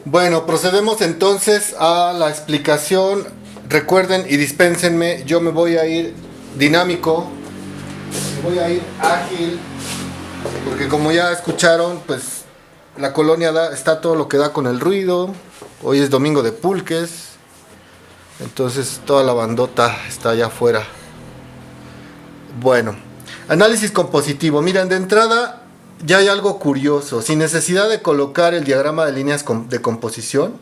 Bueno, procedemos entonces a la explicación. Recuerden y dispénsenme, yo me voy a ir dinámico, me voy a ir ágil, porque como ya escucharon, pues la colonia está todo lo que da con el ruido. Hoy es domingo de pulques, entonces toda la bandota está allá afuera. Bueno, análisis compositivo. Miren, de entrada ya hay algo curioso. Sin necesidad de colocar el diagrama de líneas de composición,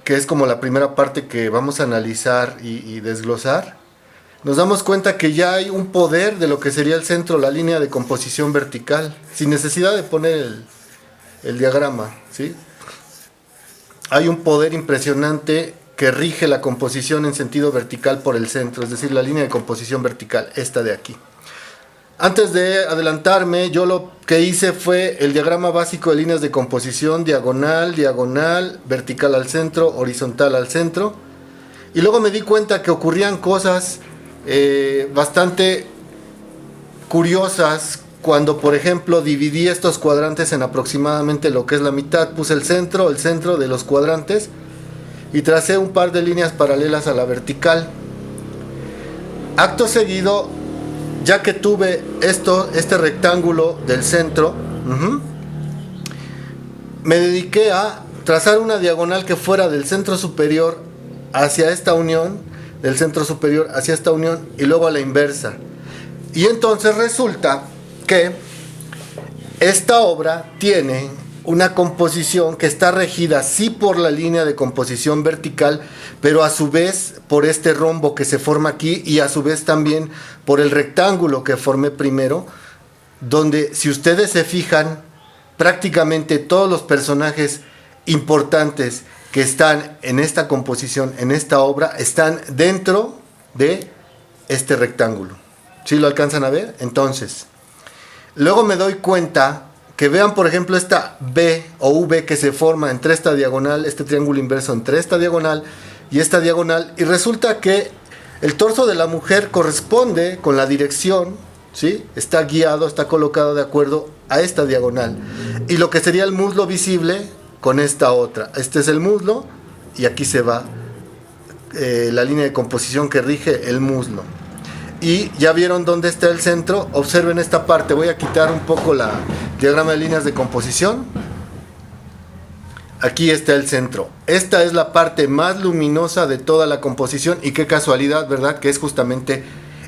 que es como la primera parte que vamos a analizar y desglosar, nos damos cuenta que ya hay un poder de lo que sería el centro, la línea de composición vertical, sin necesidad de poner el diagrama, ¿sí? Hay un poder impresionante que rige la composición en sentido vertical por el centro, es decir, la línea de composición vertical, esta de aquí. Antes de adelantarme, yo lo que hice fue el diagrama básico de líneas de composición, diagonal, diagonal, vertical al centro, horizontal al centro. Y luego me di cuenta que ocurrían cosas bastante curiosas cuando, por ejemplo, dividí estos cuadrantes en aproximadamente lo que es la mitad. Puse el centro de los cuadrantes y tracé un par de líneas paralelas a la vertical. Acto seguido, ya que tuve este rectángulo del centro, me dediqué a trazar una diagonal que fuera del centro superior hacia esta unión, del centro superior hacia esta unión y luego a la inversa. Y entonces resulta que esta obra tiene una composición que está regida sí por la línea de composición vertical, pero a su vez por este rombo que se forma aquí y a su vez también por el rectángulo que formé primero, donde si ustedes se fijan, prácticamente todos los personajes importantes que están en esta composición, en esta obra, están dentro de este rectángulo. ¿Sí lo alcanzan a ver? Entonces, luego me doy cuenta que vean, por ejemplo, esta B o V que se forma entre esta diagonal, este triángulo inverso entre esta diagonal, y resulta que el torso de la mujer corresponde con la dirección, ¿sí? Está guiado, está colocado de acuerdo a esta diagonal. Y lo que sería el muslo visible con esta otra. Este es el muslo y aquí se va la línea de composición que rige el muslo. Y ya vieron dónde está el centro. Observen esta parte. Voy a quitar un poco la diagrama de líneas de composición. Aquí está el centro. Esta es la parte más luminosa de toda la composición y qué casualidad, ¿verdad? Que es justamente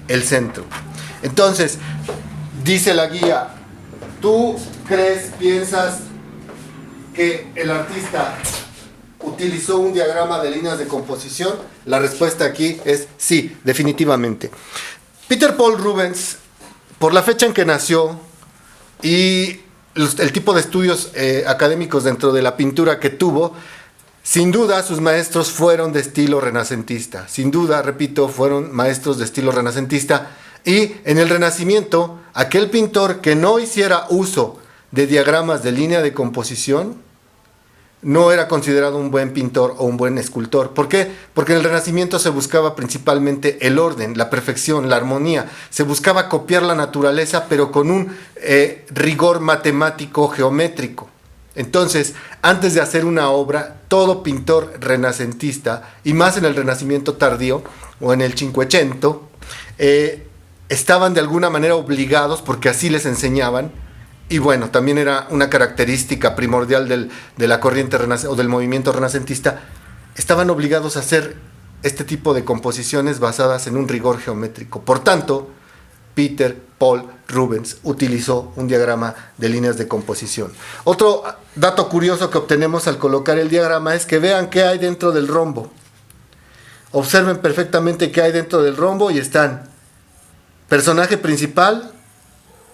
el centro. Entonces, dice la guía, ¿tú crees, piensas que el artista utilizó un diagrama de líneas de composición? La respuesta aquí es sí, definitivamente. Peter Paul Rubens, por la fecha en que nació y el tipo de estudios académicos dentro de la pintura que tuvo, sin duda sus maestros fueron de estilo renacentista. Sin duda, repito, fueron maestros de estilo renacentista. Y en el Renacimiento, aquel pintor que no hiciera uso de diagramas de línea de composición no era considerado un buen pintor o un buen escultor. ¿Por qué? Porque en el Renacimiento se buscaba principalmente el orden, la perfección, la armonía. Se buscaba copiar la naturaleza, pero con un rigor matemático geométrico. Entonces, antes de hacer una obra, todo pintor renacentista, y más en el Renacimiento tardío, o en el Cinquecento, estaban de alguna manera obligados, porque así les enseñaban. Y bueno, también era una característica primordial de la corriente o del movimiento renacentista. Estaban obligados a hacer este tipo de composiciones basadas en un rigor geométrico. Por tanto, Peter Paul Rubens utilizó un diagrama de líneas de composición. Otro dato curioso que obtenemos al colocar el diagrama es que vean qué hay dentro del rombo. Observen perfectamente qué hay dentro del rombo y están personaje principal,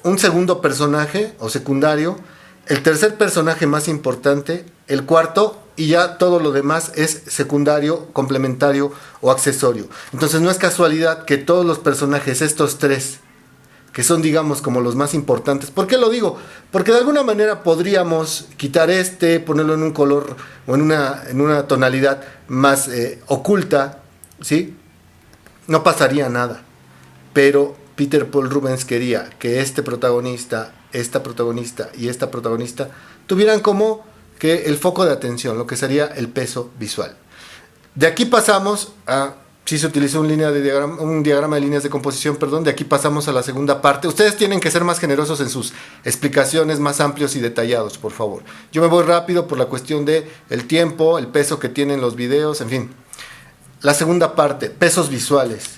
un segundo personaje o secundario, el tercer personaje más importante, el cuarto, y ya todo lo demás es secundario, complementario o accesorio. Entonces no es casualidad que todos los personajes, estos tres, que son digamos como los más importantes. ¿Por qué lo digo? Porque de alguna manera podríamos quitar ponerlo en un color o en una tonalidad más oculta, ¿sí? No pasaría nada. Pero Peter Paul Rubens quería que este protagonista, esta protagonista y esta protagonista tuvieran como que el foco de atención, lo que sería el peso visual. De aquí pasamos a, si se utilizó un diagrama de líneas de composición, perdón, de aquí pasamos a la segunda parte. Ustedes tienen que ser más generosos en sus explicaciones, más amplios y detallados, por favor. Yo me voy rápido por la cuestión de el tiempo, el peso que tienen los videos, en fin. La segunda parte, pesos visuales.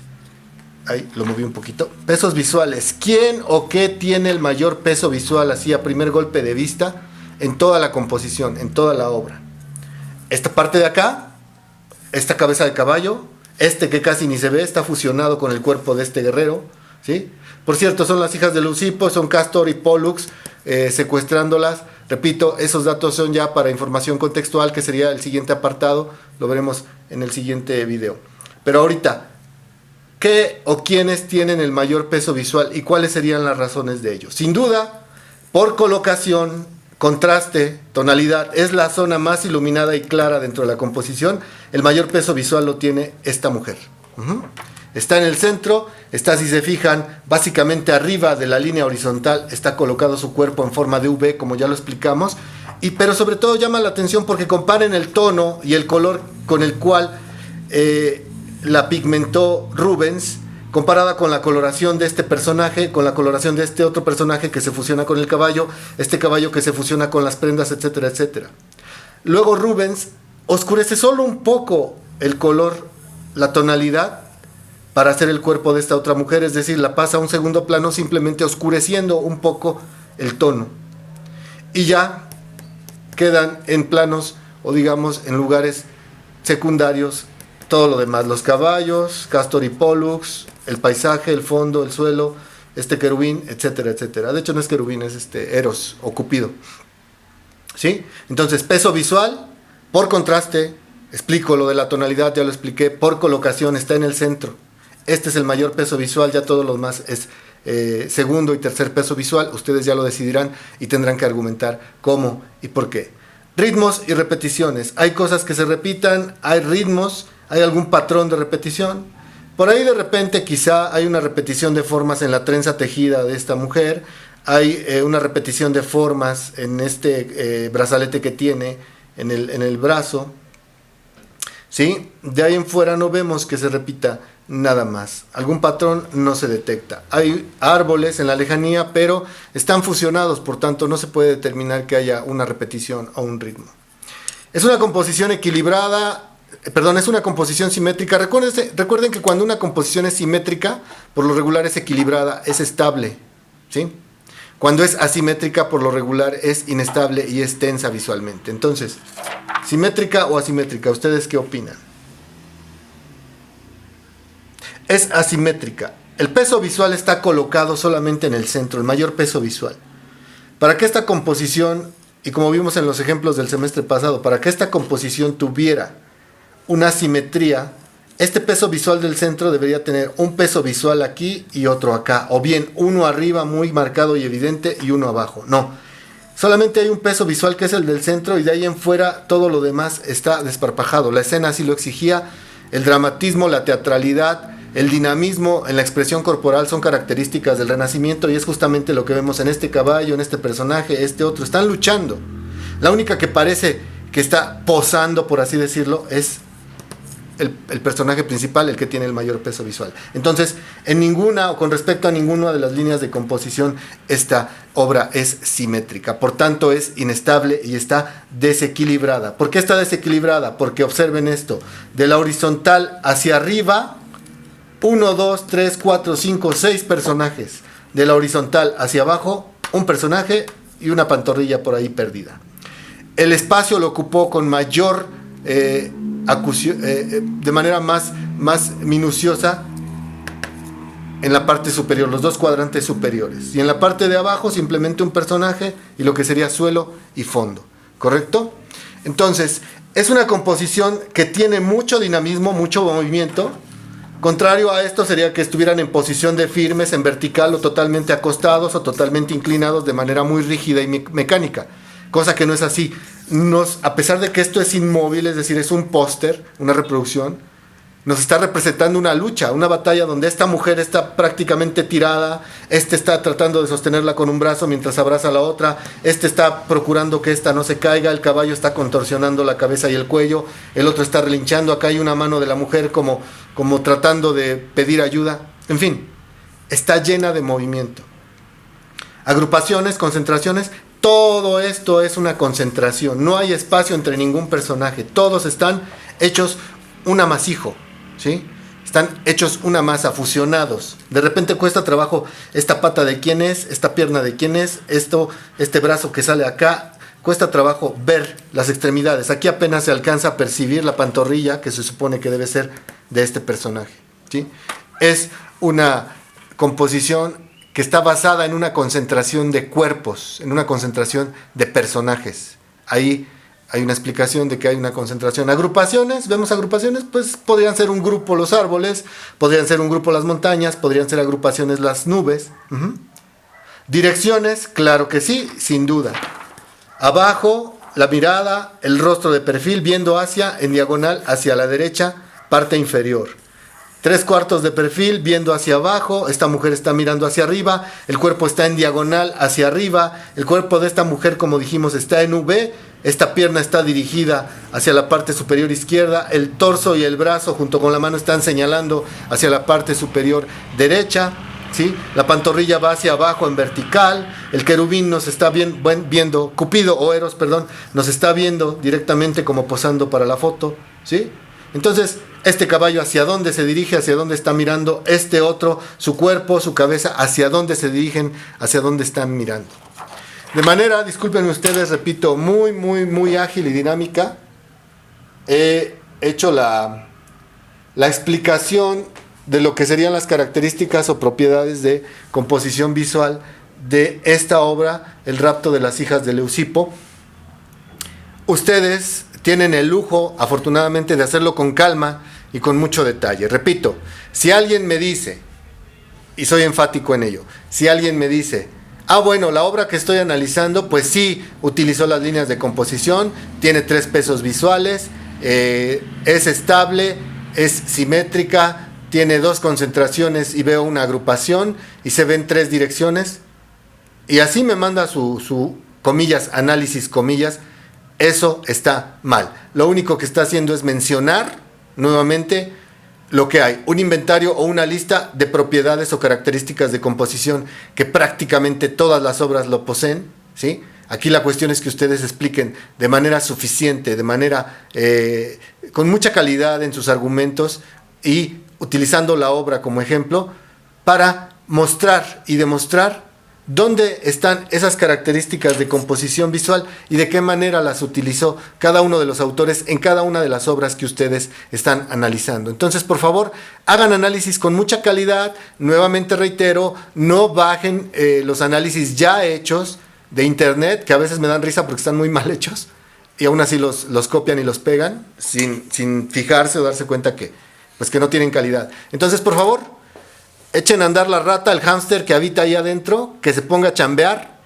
Ahí lo moví un poquito. Pesos visuales. ¿Quién o qué tiene el mayor peso visual, así a primer golpe de vista, en toda la composición, en toda la obra? Esta parte de acá, esta cabeza de caballo, que casi ni se ve, está fusionado con el cuerpo de este guerrero, ¿sí? Por cierto, son las hijas de Leucipo, son Castor y Pólux, secuestrándolas. Repito, esos datos son ya para información contextual, que sería el siguiente apartado, lo veremos en el siguiente video. Pero ahorita, ¿qué o quiénes tienen el mayor peso visual y cuáles serían las razones de ello? Sin duda, por colocación, contraste, tonalidad, es la zona más iluminada y clara dentro de la composición. El mayor peso visual lo tiene esta mujer. Está en el centro, está, si se fijan, básicamente arriba de la línea horizontal, está colocado su cuerpo en forma de V, como ya lo explicamos, pero sobre todo llama la atención porque comparen el tono y el color con el cual la pigmentó Rubens, comparada con la coloración de este personaje, con la coloración de este otro personaje que se fusiona con el caballo, este caballo que se fusiona con las prendas, etcétera, etcétera. Luego Rubens oscurece solo un poco el color, la tonalidad, para hacer el cuerpo de esta otra mujer, es decir, la pasa a un segundo plano simplemente oscureciendo un poco el tono. Y ya quedan en planos, o digamos en lugares secundarios, todo lo demás, los caballos, Castor y Pólux, el paisaje, el fondo, el suelo, este querubín, etcétera, etcétera. De hecho no es querubín, es Eros o Cupido. ¿Sí? Entonces, peso visual, por contraste, explico lo de la tonalidad, ya lo expliqué, por colocación, está en el centro. Este es el mayor peso visual, ya todo lo demás es segundo y tercer peso visual. Ustedes ya lo decidirán y tendrán que argumentar cómo y por qué. Ritmos y repeticiones. Hay cosas que se repitan, hay ritmos, hay algún patrón de repetición. Por ahí de repente quizá hay una repetición de formas en la trenza tejida de esta mujer, hay una repetición de formas en este brazalete que tiene en el brazo, ¿sí? De ahí en fuera no vemos que se repita nada más, algún patrón no se detecta. Hay árboles en la lejanía, pero están fusionados, por tanto no se puede determinar que haya una repetición o un ritmo. Es una composición equilibrada. Es una composición simétrica. Recuerden que cuando una composición es simétrica, por lo regular es equilibrada, es estable, ¿sí? Cuando es asimétrica, por lo regular es inestable y es tensa visualmente. Entonces, ¿simétrica o asimétrica? ¿Ustedes qué opinan? Es asimétrica. El peso visual está colocado solamente en el centro, el mayor peso visual. Para que esta composición, y como vimos en los ejemplos del semestre pasado, para que esta composición tuviera una simetría, este peso visual del centro debería tener un peso visual aquí y otro acá, o bien uno arriba muy marcado y evidente y uno abajo. No, solamente hay un peso visual que es el del centro y de ahí en fuera todo lo demás está desparpajado. La escena así lo exigía, el dramatismo, la teatralidad, el dinamismo en la expresión corporal son características del Renacimiento y es justamente lo que vemos en este caballo, en este personaje, este otro. Están luchando. La única que parece que está posando, por así decirlo, es el personaje principal, el que tiene el mayor peso visual. Entonces, en ninguna o con respecto a ninguna de las líneas de composición, esta obra es simétrica. Por tanto, es inestable y está desequilibrada. ¿Por qué está desequilibrada? Porque observen esto. De la horizontal hacia arriba, 1, 2, 3, 4, 5, 6 personajes. De la horizontal hacia abajo, un personaje y una pantorrilla por ahí perdida. El espacio lo ocupó con mayor de manera más minuciosa en la parte superior, los dos cuadrantes superiores, y en la parte de abajo simplemente un personaje y lo que sería suelo y fondo, ¿correcto? Entonces es una composición que tiene mucho dinamismo, mucho movimiento. Contrario a esto sería que estuvieran en posición de firmes, en vertical, o totalmente acostados o totalmente inclinados de manera muy rígida y mecánica, cosa que no es así. A pesar de que esto es inmóvil, es decir, es un póster, una reproducción, nos está representando una lucha, una batalla donde esta mujer está prácticamente tirada, este está tratando de sostenerla con un brazo mientras abraza a la otra, este está procurando que esta no se caiga, el caballo está contorsionando la cabeza y el cuello, el otro está relinchando, acá hay una mano de la mujer como tratando de pedir ayuda, en fin, está llena de movimiento. Agrupaciones, concentraciones, todo esto es una concentración, no hay espacio entre ningún personaje, todos están hechos un amasijo, ¿sí? Están hechos una masa, fusionados. De repente cuesta trabajo esta pata de quién es, esta pierna de quién es, este brazo que sale acá, cuesta trabajo ver las extremidades. Aquí apenas se alcanza a percibir la pantorrilla que se supone que debe ser de este personaje, ¿sí? Es una composición que está basada en una concentración de cuerpos, en una concentración de personajes. Ahí hay una explicación de que hay una concentración. Agrupaciones, vemos agrupaciones, pues podrían ser un grupo los árboles, podrían ser un grupo las montañas, podrían ser agrupaciones las nubes. Direcciones, claro que sí, sin duda. Abajo, la mirada, el rostro de perfil, viendo en diagonal hacia la derecha, parte inferior. 3/4 de perfil, viendo hacia abajo, esta mujer está mirando hacia arriba, el cuerpo está en diagonal hacia arriba, el cuerpo de esta mujer, como dijimos, está en V, esta pierna está dirigida hacia la parte superior izquierda, el torso y el brazo junto con la mano están señalando hacia la parte superior derecha, ¿sí? La pantorrilla va hacia abajo en vertical, el querubín nos está viendo, Cupido o Eros, perdón, nos está viendo directamente como posando para la foto, ¿sí? Entonces, este caballo hacia dónde se dirige, hacia dónde está mirando, este otro, su cuerpo, su cabeza, hacia dónde se dirigen, hacia dónde están mirando. De manera, discúlpenme ustedes, repito, muy, muy, muy ágil y dinámica, he hecho la explicación de lo que serían las características o propiedades de composición visual de esta obra, El rapto de las hijas de Leucipo. Ustedes tienen el lujo, afortunadamente, de hacerlo con calma y con mucho detalle. Repito, si alguien me dice, y soy enfático en ello, si alguien me dice, bueno, la obra que estoy analizando, pues sí, utilizó las líneas de composición, tiene 3 pesos visuales, es estable, es simétrica, tiene 2 concentraciones y veo una agrupación y se ven 3 direcciones, y así me manda su comillas, análisis, comillas, eso está mal. Lo único que está haciendo es mencionar nuevamente lo que hay, un inventario o una lista de propiedades o características de composición que prácticamente todas las obras lo poseen, ¿sí? Aquí la cuestión es que ustedes expliquen de manera suficiente, de manera con mucha calidad en sus argumentos y utilizando la obra como ejemplo para mostrar y demostrar dónde están esas características de composición visual y de qué manera las utilizó cada uno de los autores en cada una de las obras que ustedes están analizando. Entonces, por favor, hagan análisis con mucha calidad. Nuevamente reitero, no bajen los análisis ya hechos de internet, que a veces me dan risa porque están muy mal hechos, y aún así los copian y los pegan sin fijarse o darse cuenta que no tienen calidad. Entonces, por favor, echen a andar la rata, el hámster que habita ahí adentro, que se ponga a chambear.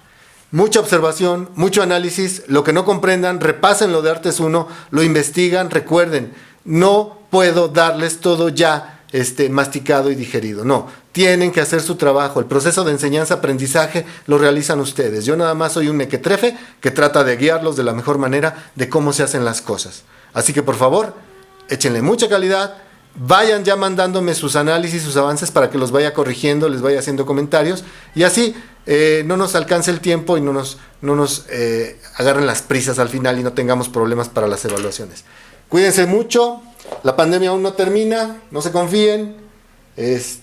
Mucha observación, mucho análisis. Lo que no comprendan, repasen lo de Artes 1, lo investigan. Recuerden, no puedo darles todo ya masticado y digerido. No, tienen que hacer su trabajo. El proceso de enseñanza-aprendizaje lo realizan ustedes. Yo nada más soy un mequetrefe que trata de guiarlos de la mejor manera de cómo se hacen las cosas. Así que, por favor, échenle mucha calidad. Vayan ya mandándome sus análisis, sus avances para que los vaya corrigiendo, les vaya haciendo comentarios y así no nos alcance el tiempo y no nos agarren las prisas al final y no tengamos problemas para las evaluaciones. Cuídense mucho, la pandemia aún no termina, no se confíen. Pues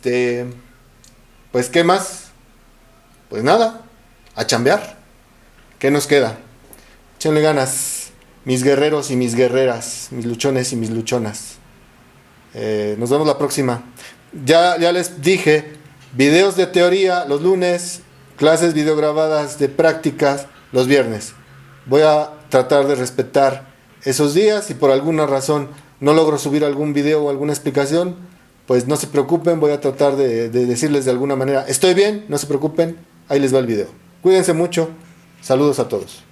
¿qué más? Pues nada, a chambear. ¿Qué nos queda? Échenle ganas, mis guerreros y mis guerreras, mis luchones y mis luchonas. Nos vemos la próxima. Ya les dije, videos de teoría los lunes, clases videograbadas de prácticas los viernes. Voy a tratar de respetar esos días. Si por alguna razón no logro subir algún video o alguna explicación, pues no se preocupen, voy a tratar de decirles de alguna manera, estoy bien, no se preocupen, ahí les va el video. Cuídense mucho, saludos a todos.